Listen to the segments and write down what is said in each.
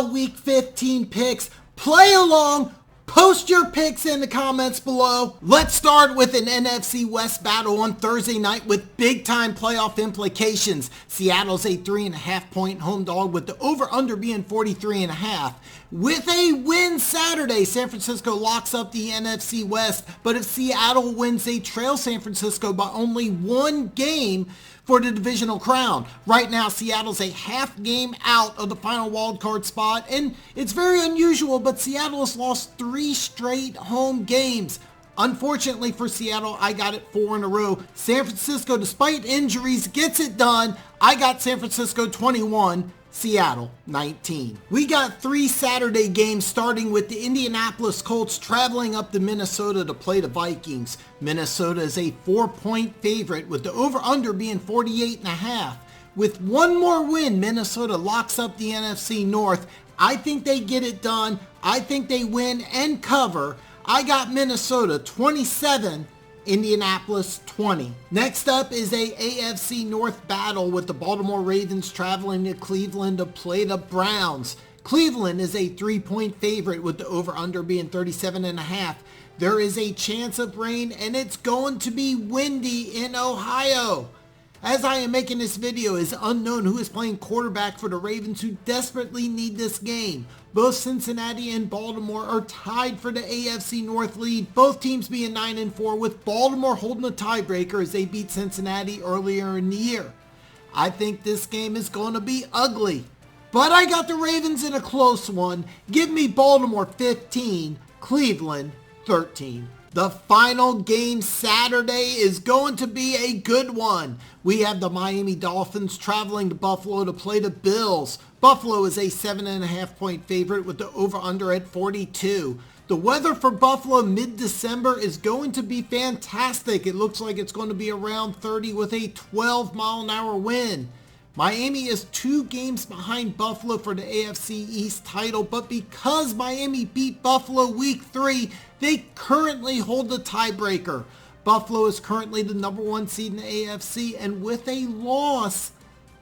NFL Week 15 picks. Play along. Post your picks in the comments below. Let's start with an NFC West battle on Thursday night with big-time playoff implications. Seattle's a 3.5-point home dog with the over-under being 43.5. With a win Saturday, San Francisco locks up the NFC West, but if Seattle wins, they trail San Francisco by only one game for the divisional crown. Right now, Seattle's a half game out of the final wildcard spot, and it's very unusual, but Seattle has lost 3 straight home games. Unfortunately for Seattle, I got it 4 in a row. San Francisco, despite injuries, gets it done. I got San Francisco 21. Seattle 19. We got 3 Saturday games, starting with the Indianapolis Colts traveling up to Minnesota to play the Vikings. Minnesota is a 4-point favorite with the over-under being 48.5. With one more win, Minnesota locks up the NFC North. I think they get it done. I think they win and cover. I got Minnesota 27. Indianapolis 20. Next up is a AFC North battle with the Baltimore Ravens traveling to Cleveland to play the Browns. Cleveland is a 3-point favorite with the over-under being 37.5. There is a chance of rain and it's going to be windy in Ohio. As I am making this video, it is unknown who is playing quarterback for the Ravens, who desperately need this game. Both Cincinnati and Baltimore are tied for the AFC North lead, both teams being 9-4, with Baltimore holding a tiebreaker as they beat Cincinnati earlier in the year. I think this game is going to be ugly, but I got the Ravens in a close one. Give me Baltimore 15, Cleveland 13. The final game Saturday is going to be a good one. We have the Miami Dolphins traveling to Buffalo to play the Bills. Buffalo is a 7.5-point favorite with the over-under at 42. The weather for Buffalo mid-December is going to be fantastic. It looks like it's going to be around 30 with a 12-mile-an-hour wind. Miami is 2 games behind Buffalo for the AFC East title, but because Miami beat Buffalo week 3, they currently hold the tiebreaker. Buffalo is currently the number 1 seed in the AFC, and with a loss,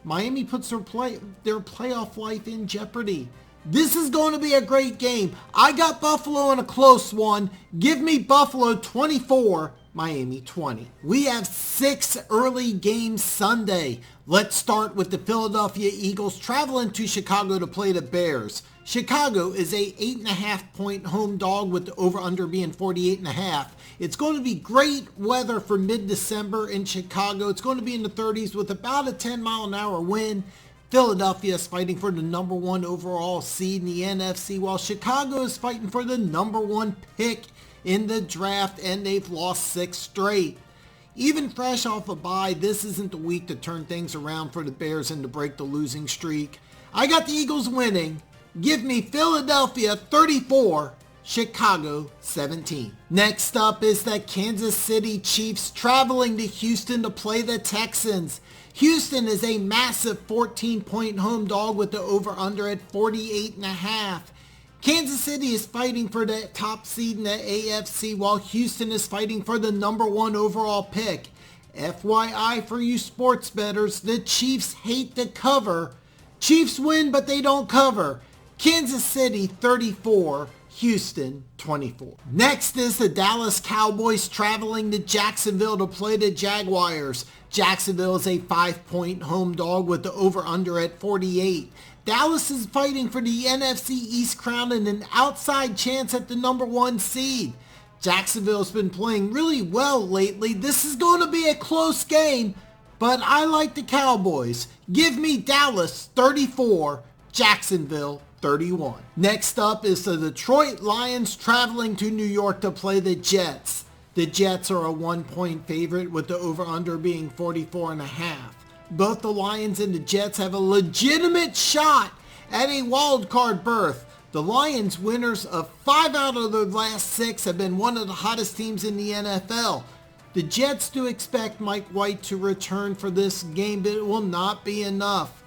Miami puts their playoff life in jeopardy. This is going to be a great game. I got Buffalo in a close one. Give me Buffalo 24, Miami 20. We have 6 early games Sunday. Let's start with the Philadelphia Eagles traveling to Chicago to play the Bears. Chicago is a 8.5-point home dog with the over-under being 48.5. It's going to be great weather for mid-December in Chicago. It's going to be in the 30s with about a 10-mile-an-hour wind. Philadelphia is fighting for the number 1 overall seed in the NFC, while Chicago is fighting for the number 1 pick in the draft, and they've lost 6 straight. Even fresh off a bye, this isn't the week to turn things around for the Bears and to break the losing streak. I got the Eagles winning. Give me Philadelphia 34, Chicago 17. Next up is the Kansas City Chiefs traveling to Houston to play the Texans. Houston is a massive 14-point home dog with the over-under at 48.5. Kansas City is fighting for the top seed in the AFC, while Houston is fighting for the number 1 overall pick. FYI for you sports bettors, the Chiefs hate to cover. Chiefs win, but they don't cover. Kansas City 34, Houston 24. Next is the Dallas Cowboys traveling to Jacksonville to play the Jaguars. Jacksonville is a 5-point home dog with the over-under at 48. Dallas is fighting for the NFC East crown and an outside chance at the number 1 seed. Jacksonville's been playing really well lately. This is going to be a close game, but I like the Cowboys. Give me Dallas 34, Jacksonville 31. Next up is the Detroit Lions traveling to New York to play the Jets. The Jets are a 1-point favorite with the over-under being 44.5. Both the Lions and the Jets have a legitimate shot at a wild card berth. The Lions, winners of 5 out of their last 6, have been one of the hottest teams in the NFL. The Jets do expect Mike White to return for this game, but it will not be enough.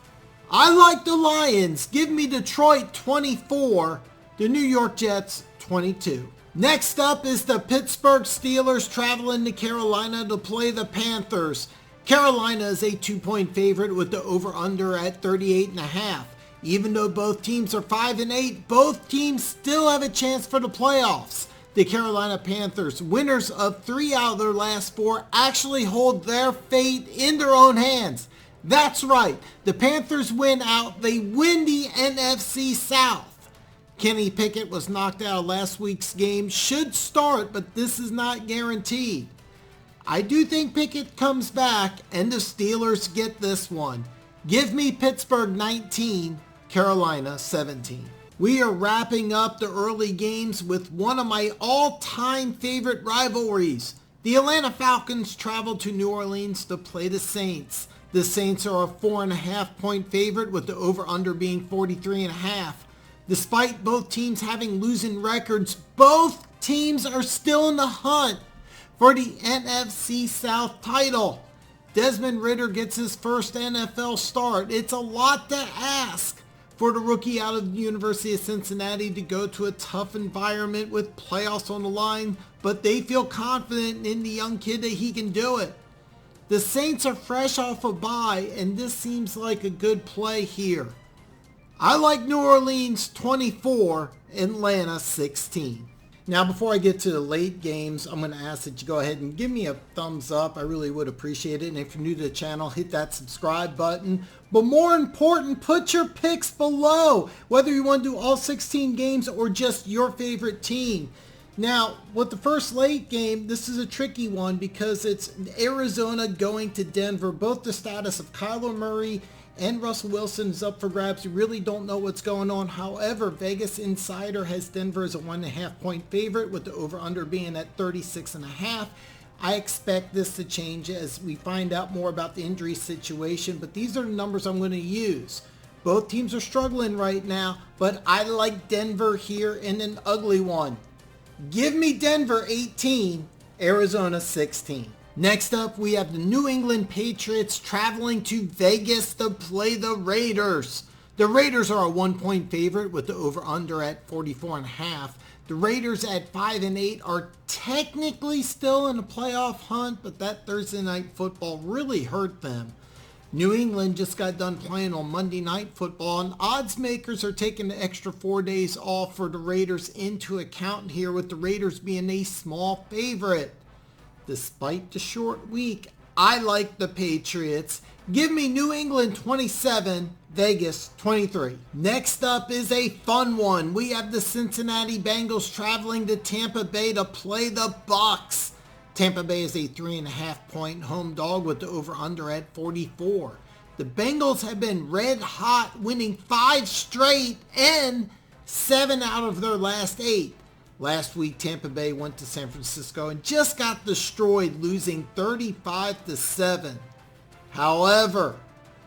I like the Lions. Give me Detroit 24, the New York Jets 22. Next up is the Pittsburgh Steelers traveling to Carolina to play the Panthers. Carolina is a 2-point favorite with the over-under at 38.5. Even though both teams are 5-8, both teams still have a chance for the playoffs. The Carolina Panthers, winners of 3 out of their last 4, actually hold their fate in their own hands. That's right, the Panthers win out, they win the NFC South. Kenny Pickett was knocked out of last week's game, should start, but this is not guaranteed. I do think Pickett comes back and the Steelers get this one. Give me Pittsburgh 19, Carolina 17. We are wrapping up the early games with one of my all-time favorite rivalries. The Atlanta Falcons travel to New Orleans to play the Saints. The Saints are a 4.5 point favorite with the over-under being 43.5. Despite both teams having losing records, both teams are still in the hunt for the NFC South title. Desmond Ridder gets his first NFL start. It's a lot to ask for the rookie out of the University of Cincinnati to go to a tough environment with playoffs on the line, but they feel confident in the young kid that he can do it. The Saints are fresh off a bye, and this seems like a good play here. I like New Orleans 24, Atlanta 16. Now, before I get to the late games, I'm going to ask that you go ahead and give me a thumbs up. I really would appreciate it. And if you're new to the channel, hit that subscribe button. But more important, put your picks below, whether you want to do all 16 games or just your favorite team. Now, with the first late game, this is a tricky one because it's Arizona going to Denver. Both the status of Kyler Murray and Russell Wilson is up for grabs. You really don't know what's going on. However, Vegas Insider has Denver as a 1.5 point favorite with the over-under being at 36.5. I expect this to change as we find out more about the injury situation, but these are the numbers I'm going to use. Both teams are struggling right now, but I like Denver here in an ugly one. Give me Denver 18, Arizona 16. Next up, we have the New England Patriots traveling to Vegas to play the Raiders. The Raiders are a 1 point favorite with the over-under at 44.5. The Raiders at 5-8 are technically still in a playoff hunt, but that Thursday night football really hurt them. New England just got done playing on Monday Night Football, and odds makers are taking the extra 4 days off for the Raiders into account here, with the Raiders being a small favorite. Despite the short week, I like the Patriots. Give me New England 27, Vegas 23. Next up is a fun one. We have the Cincinnati Bengals traveling to Tampa Bay to play the Bucs. Tampa Bay is a 3.5 point home dog with the over-under at 44. The Bengals have been red hot, winning 5 straight and 7 out of their last 8. Last week, Tampa Bay went to San Francisco and just got destroyed, losing 35-7. However,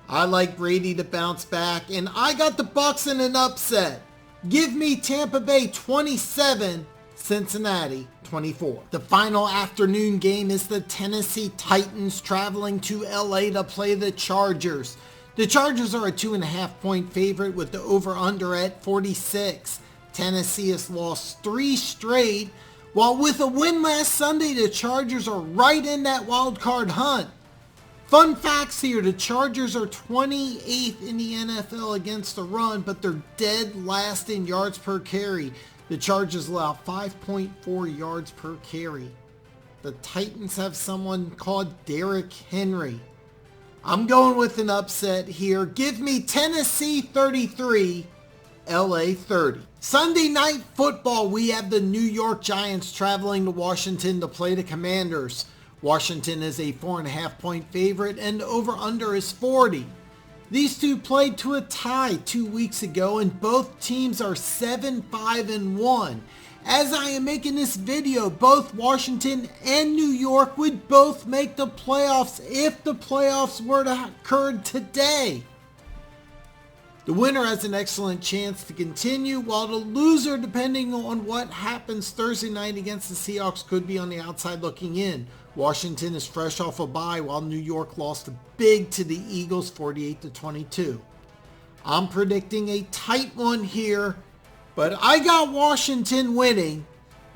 I like Brady to bounce back, and I got the Bucs in an upset. Give me Tampa Bay 27, Cincinnati 24. The final afternoon game is the Tennessee Titans traveling to LA to play the Chargers. The Chargers are a 2.5 point favorite with the over-under at 46. Tennessee has lost 3 straight, while with a win last Sunday, the Chargers are right in that wild card hunt. Fun facts here, the Chargers are 28th in the NFL against the run, but they're dead last in yards per carry. The Chargers allow 5.4 yards per carry. The Titans have someone called Derrick Henry. I'm going with an upset here. Give me Tennessee 33, LA 30. Sunday Night Football, we have the New York Giants traveling to Washington to play the Commanders. Washington is a 4.5 point favorite and over-under is 40. These two played to a tie 2 weeks ago and both teams are 7-5-1. As I am making this video, both Washington and New York would both make the playoffs if the playoffs were to occur today. The winner has an excellent chance to continue, while the loser, depending on what happens Thursday night against the Seahawks, could be on the outside looking in. Washington is fresh off a bye, while New York lost big to the Eagles 48-22. I'm predicting a tight one here, but I got Washington winning.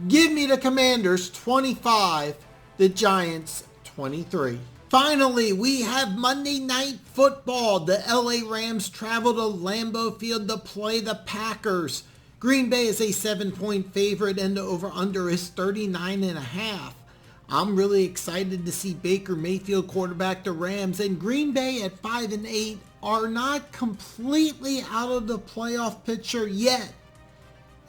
Give me the Commanders 25, the Giants 23. Finally, we have Monday Night Football. The LA Rams travel to Lambeau Field to play the Packers. Green Bay is a 7-point favorite and the over-under is 39.5. I'm really excited to see Baker Mayfield quarterback the Rams, and Green Bay at 5-8 are not completely out of the playoff picture yet.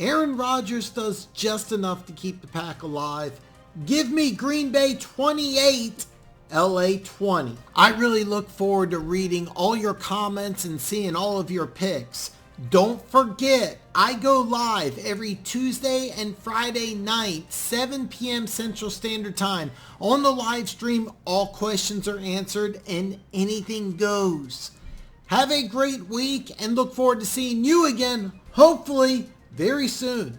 Aaron Rodgers does just enough to keep the pack alive. Give me Green Bay 28, LA 20. I really look forward to reading all your comments and seeing all of your picks. Don't forget, I go live every Tuesday and Friday night, 7 p.m. Central Standard Time. On the live stream, all questions are answered and anything goes. Have a great week and look forward to seeing you again, hopefully, very soon.